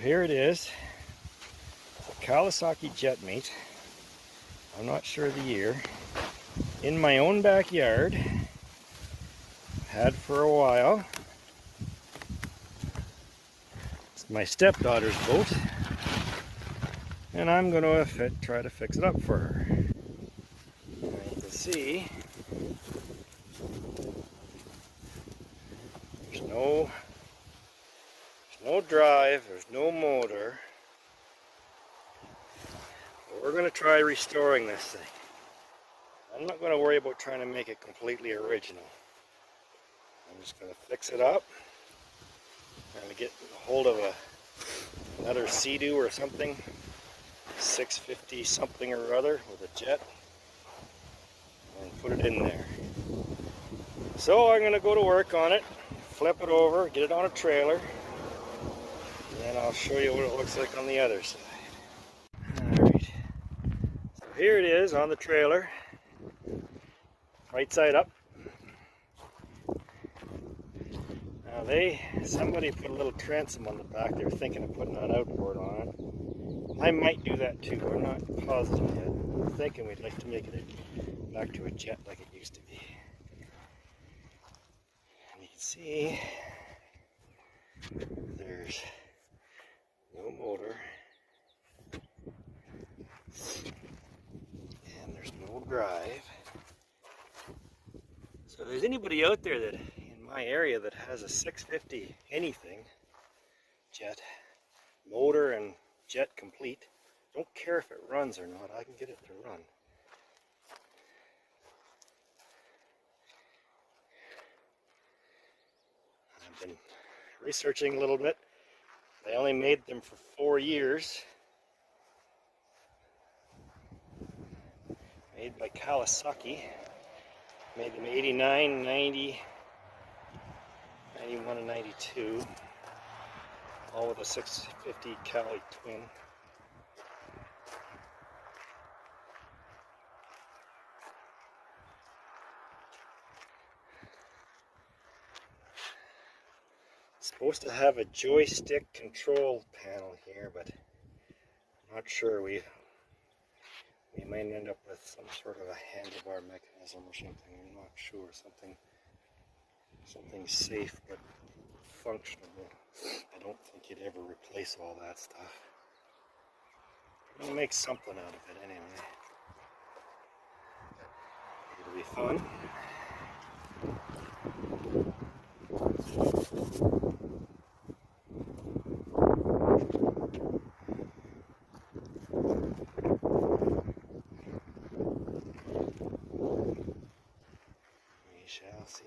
Here it is, a Kawasaki jet meet. I'm not sure the year. In my own backyard. Had for a while. It's my stepdaughter's boat. And I'm going to try to fix it up for her. And you can see there's no drive, there's no motor. But we're going to try restoring this thing. I'm not going to worry about trying to make it completely original. I'm just going to fix it up. I'm going to get a hold of another Sea-Doo or something, 650 something or other with a jet, and put it in there. So I'm going to go to work on it, flip it over, get it on a trailer, and then I'll show you what it looks like on the other side. Alright, so here it is on the trailer, right side up. Now somebody put a little transom on the back. They were thinking of putting an outboard on it. I might do that too. I'm not positive yet. I'm thinking we'd like to make it back to a jet like it used to be. And you can see there's no motor and there's no drive. So if there's anybody out there that in my area that has a 650 anything jet, motor and jet complete, don't care if it runs or not, I can get it to run. I've been researching a little bit. They only made them for 4 years. Made by Kawasaki. Made them 89, 90, 91 and 92. All with a 650 Cali twin. It's supposed to have a joystick control panel here, but I'm not sure. We might end up with some sort of a handlebar mechanism or something. I'm not sure. Something safe but functional. I don't think you'd ever replace all that stuff. We'll make something out of it anyway. It'll be fun. We shall see.